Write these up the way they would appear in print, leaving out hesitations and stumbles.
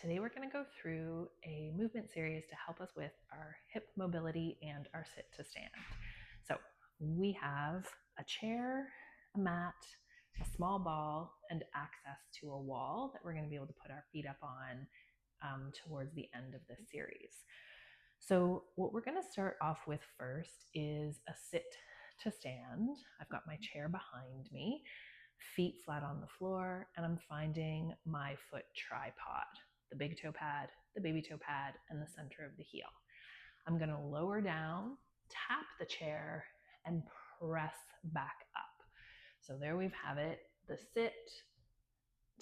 Today we're going to go through a movement series to help us with our hip mobility and our sit to stand. So we have a chair, a mat, a small ball, and access to a wall that we're going to be able to put our feet up on towards the end of this series. So what we're going to start off with first is a sit to stand. I've got my chair behind me, feet flat on the floor, and I'm finding my foot tripod, the big toe pad, the baby toe pad, and the center of the heel. I'm going to lower down, tap the chair, and press back up. So there we have it, the sit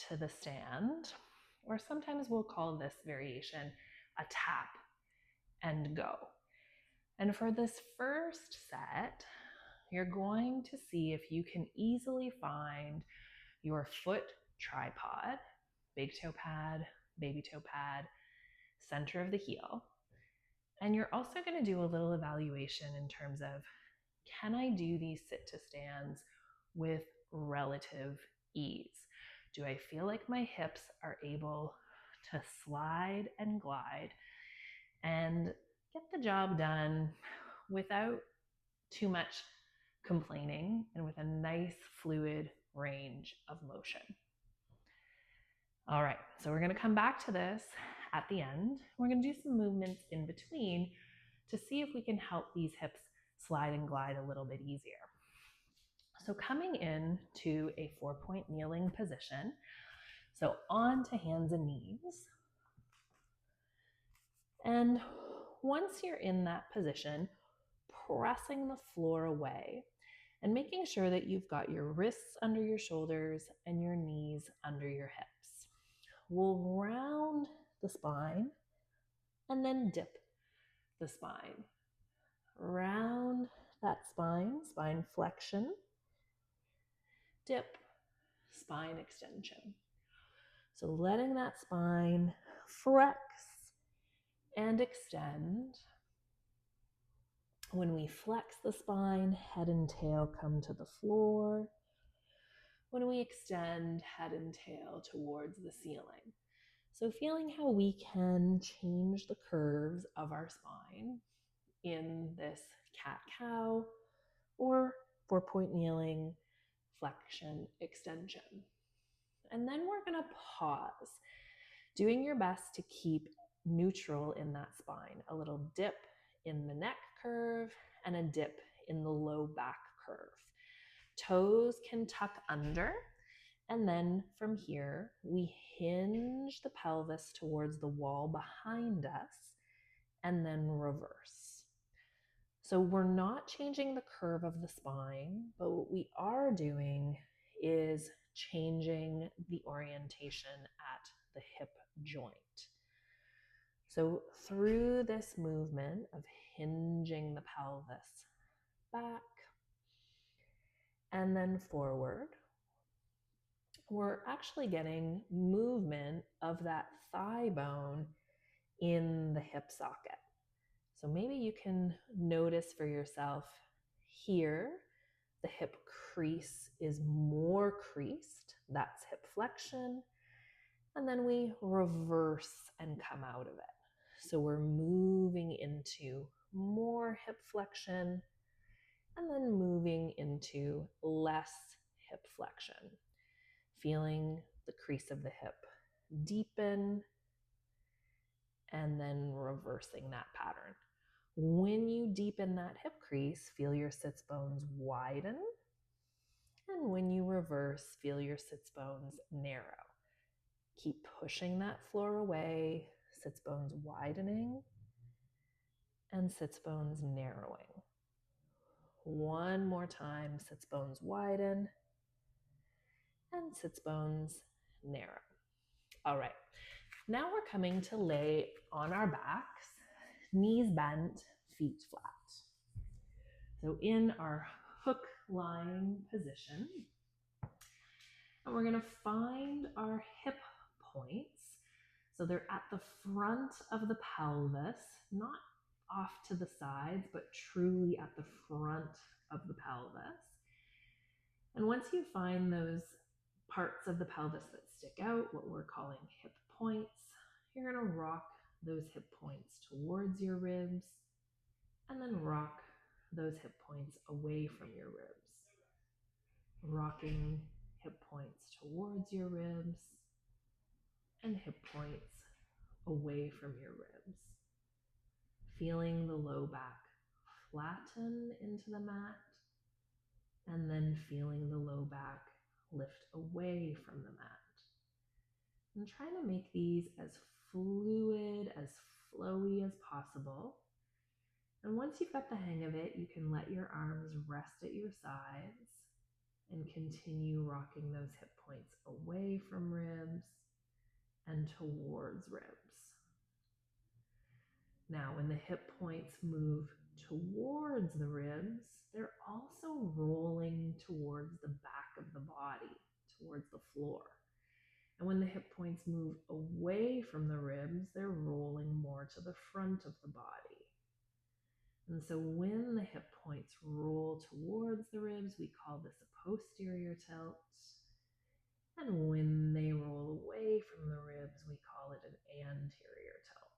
to the stand, or sometimes we'll call this variation a tap and go. And for this first set, you're going to see if you can easily find your foot tripod, big toe pad, baby toe pad, center of the heel. And you're also going to do a little evaluation in terms of, can I do these sit to stands with relative ease? Do I feel like my hips are able to slide and glide and get the job done without too much complaining and with a nice fluid range of motion? All right, so we're going to come back to this at the end. We're going to do some movements in between to see if we can help these hips slide and glide a little bit easier. So coming in to a 4-point kneeling position, so onto hands and knees. And once you're in that position, pressing the floor away and making sure that you've got your wrists under your shoulders and your knees under your hips. We'll round the spine and then dip the spine. Round that spine, spine flexion, dip, spine extension. So letting that spine flex and extend. When we flex the spine, head and tail come to the floor. When we extend, head and tail towards the ceiling. So feeling how we can change the curves of our spine in this cat-cow or 4-point kneeling, flexion, extension. And then we're going to pause, doing your best to keep neutral in that spine. A little dip in the neck curve and a dip in the low back curve. Toes can tuck under, and then from here, we hinge the pelvis towards the wall behind us and then reverse. So we're not changing the curve of the spine, but what we are doing is changing the orientation at the hip joint. So through this movement of hinging the pelvis back and then forward, we're actually getting movement of that thigh bone in the hip socket. So maybe you can notice for yourself here, the hip crease is more creased. That's hip flexion. And then we reverse and come out of it. So we're moving into more hip flexion and then moving into less hip flexion. Feeling the crease of the hip deepen and then reversing that pattern. When you deepen that hip crease, feel your sits bones widen. And when you reverse, feel your sits bones narrow. Keep pushing that floor away, sits bones widening and sits bones narrowing. One more time, sits bones widen and sits bones narrow. All right, now we're coming to lay on our backs, knees bent, feet flat. So in our hook lying position, and we're gonna find our hip points. So they're at the front of the pelvis, not off to the sides, but truly at the front of the pelvis. And once you find those parts of the pelvis that stick out, what we're calling hip points, you're going to rock those hip points towards your ribs and then rock those hip points away from your ribs. Rocking hip points towards your ribs and hip points away from your ribs. Feeling the low back flatten into the mat and then feeling the low back lift away from the mat. And trying to make these as fluid, as flowy as possible. And once you've got the hang of it, you can let your arms rest at your sides and continue rocking those hip points away from ribs and towards ribs. Now, when the hip points move towards the ribs, they're also rolling towards the back of the body, towards the floor. And when the hip points move away from the ribs, they're rolling more to the front of the body. And so when the hip points roll towards the ribs, we call this a posterior tilt. And when they roll away from the ribs, we call it an anterior tilt.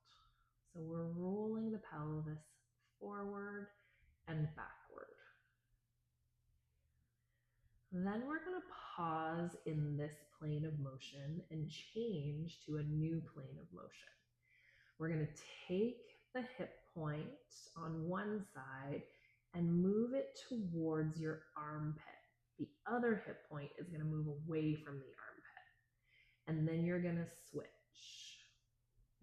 So we're rolling the pelvis forward and backward. Then we're going to pause in this plane of motion and change to a new plane of motion. We're going to take the hip point on one side and move it towards your armpit. The other hip point is going to move away from the armpit. And then you're going to switch.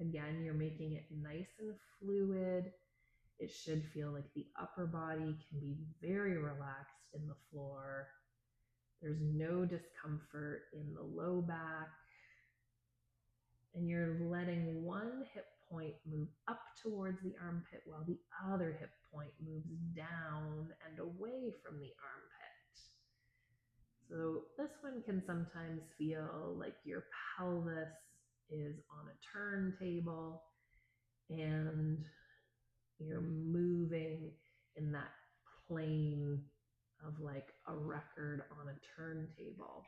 Again, you're making it nice and fluid. It should feel like the upper body can be very relaxed in the floor. There's no discomfort in the low back. And you're letting one hip point move up towards the armpit while the other hip point moves down and away from the armpit. So this one can sometimes feel like your pelvis is on a turntable and you're moving in that plane of like a record on a turntable.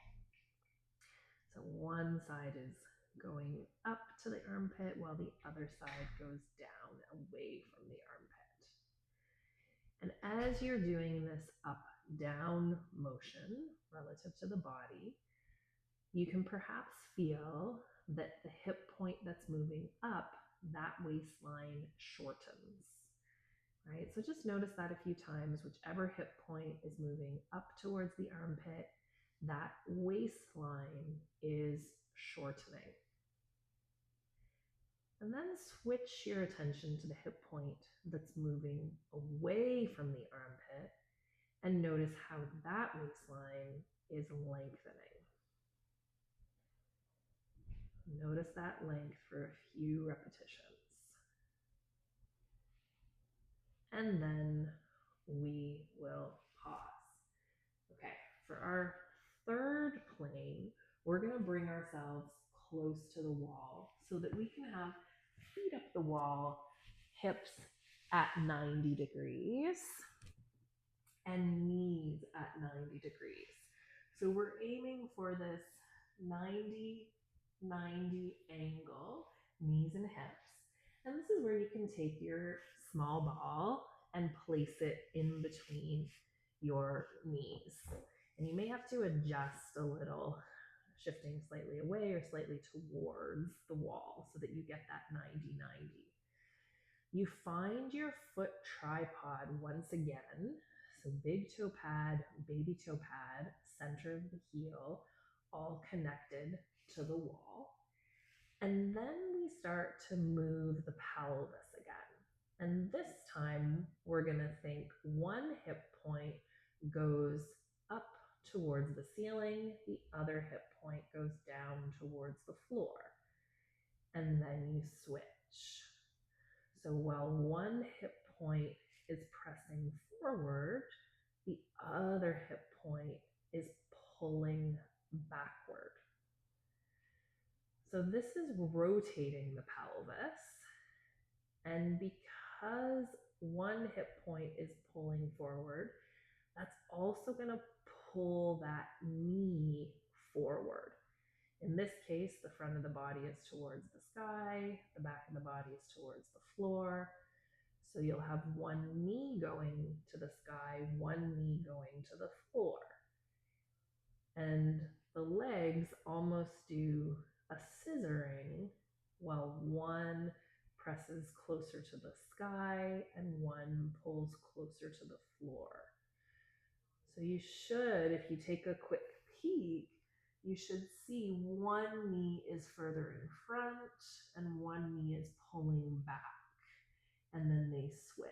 So one side is going up to the armpit while the other side goes down away from the armpit. And as you're doing this up-down motion relative to the body, you can perhaps feel that the hip point that's moving up, that waistline shortens, right? So just notice that a few times, whichever hip point is moving up towards the armpit, that waistline is shortening. And then switch your attention to the hip point that's moving away from the armpit and notice how that waistline is lengthening. Notice that length for a few repetitions. And then we will pause. Okay, for our third plane, we're going to bring ourselves close to the wall so that we can have feet up the wall, hips at 90 degrees, and knees at 90 degrees. So we're aiming for this 90 angle, knees and hips. And this is where you can take your small ball and place it in between your knees. And you may have to adjust a little, shifting slightly away or slightly towards the wall so that you get that 90-90. You find your foot tripod once again. So big toe pad, baby toe pad, center of the heel, all connected to the wall. And then we start to move the pelvis again. And this time we're going to think one hip point goes up towards the ceiling, the other hip point goes down towards the floor. And then you switch. So while one hip point is pressing forward, the other hip point is pulling backward. So this is rotating the pelvis. And because one hip point is pulling forward, that's also going to pull that knee forward. In this case, the front of the body is towards the sky, the back of the body is towards the floor. So you'll have one knee going to the sky, one knee going to the floor. And the legs almost do a scissoring while one presses closer to the sky and one pulls closer to the floor. So you should, if you take a quick peek, you should see one knee is further in front and one knee is pulling back, and then they switch.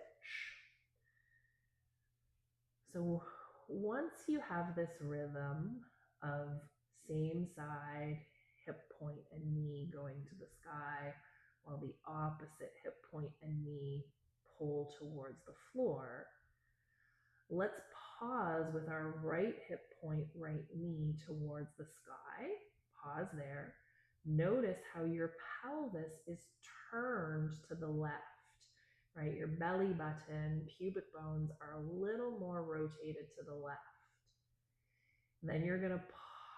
So once you have this rhythm of same side hip point and knee going to the sky, while the opposite hip point and knee pull towards the floor, let's pause with our right hip point, right knee towards the sky. Pause there. Notice how your pelvis is turned to the left, right? Your belly button, pubic bones are a little more rotated to the left. Then you're going to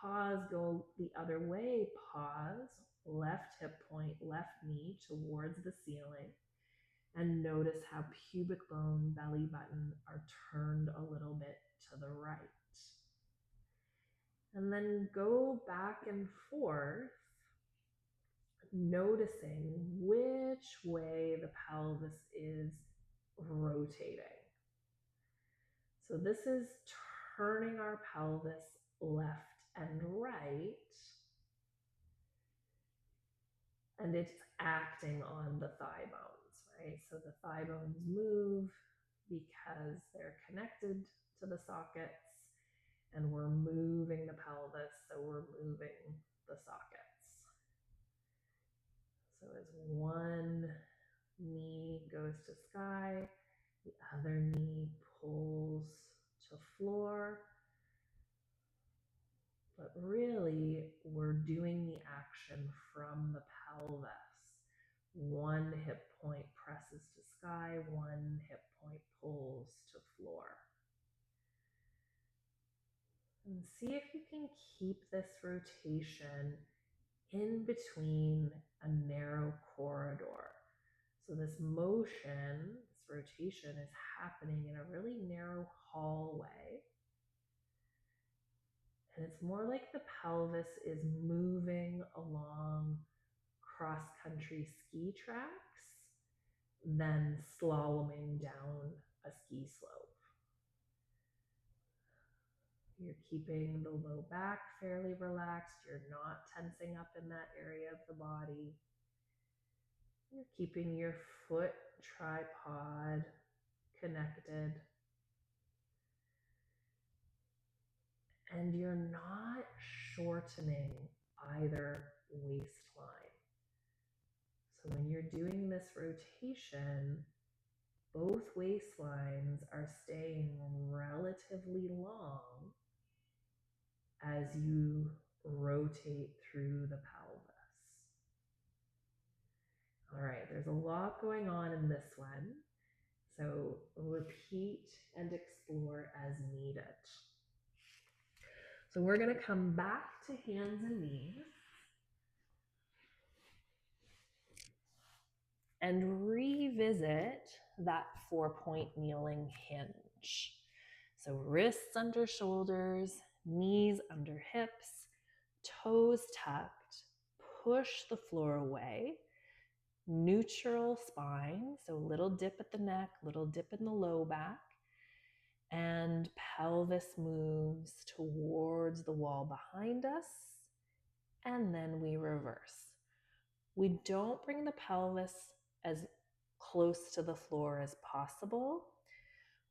pause, go the other way, pause, left hip point, left knee towards the ceiling. And notice how pubic bone, belly button are turned a little bit to the right. And then go back and forth, noticing which way the pelvis is rotating. So this is turning our pelvis left and right, and it's acting on the thigh bones, right? So the thigh bones move because they're connected to the sockets, and we're moving the pelvis, so we're moving the sockets. So as one knee goes to sky, the other knee pulls to floor. But really, we're doing the action from the pelvis. One hip point presses to sky, one hip point pulls to floor. And see if you can keep this rotation in between a narrow corridor. So this motion, this rotation is happening in a really narrow hallway. And it's more like the pelvis is moving along cross-country ski tracks than slaloming down a ski slope. You're keeping the low back fairly relaxed. You're not tensing up in that area of the body. You're keeping your foot tripod connected. And you're not shortening either waistline. So when you're doing this rotation, both waistlines are staying relatively long as you rotate through the pelvis. All right, there's a lot going on in this one, so repeat and explore as needed. So we're going to come back to hands and knees and revisit that 4-point kneeling hinge. So wrists under shoulders, knees under hips, toes tucked, push the floor away, neutral spine, so little dip at the neck, little dip in the low back, and pelvis moves towards the wall behind us, and then we reverse. We don't bring the pelvis as close to the floor as possible.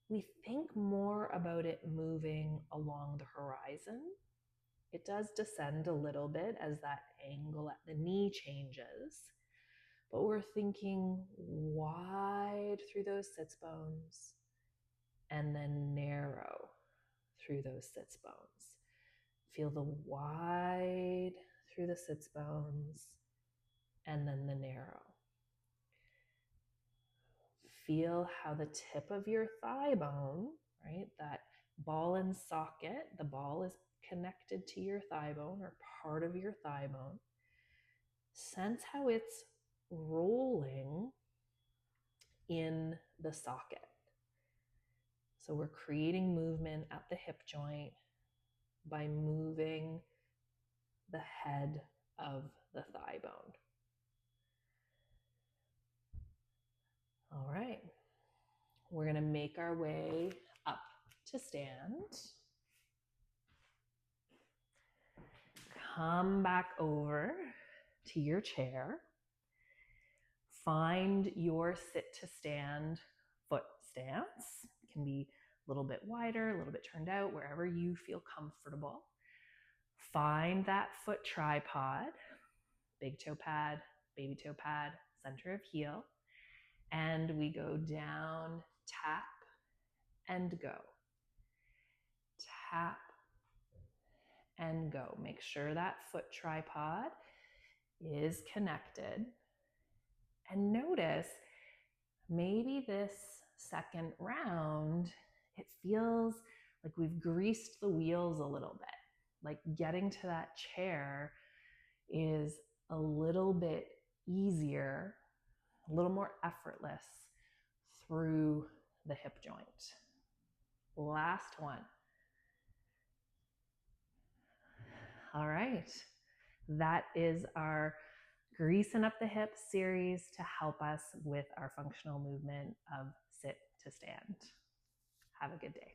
We think more about it moving along the horizon. It does descend a little bit as that angle at the knee changes, but we're thinking wide through those sits bones and then narrow through those sits bones. Feel the wide through the sits bones and then the narrow. Feel how the tip of your thigh bone, right, that ball and socket, the ball is connected to your thigh bone or part of your thigh bone. Sense how it's rolling in the socket. So we're creating movement at the hip joint by moving the head of the thigh bone. All right, we're going to make our way up to stand. Come back over to your chair. Find your sit to stand foot stance. It can be a little bit wider, a little bit turned out, wherever you feel comfortable. Find that foot tripod, big toe pad, baby toe pad, center of heel, and we go down, tap, and go. Tap and go. Make sure that foot tripod is connected. And notice, maybe this second round, it feels like we've greased the wheels a little bit. Like getting to that chair is a little bit easier, a little more effortless through the hip joint. Last one. All right, that is our Greasing Up the Hips series to help us with our functional movement of sit to stand. Have a good day.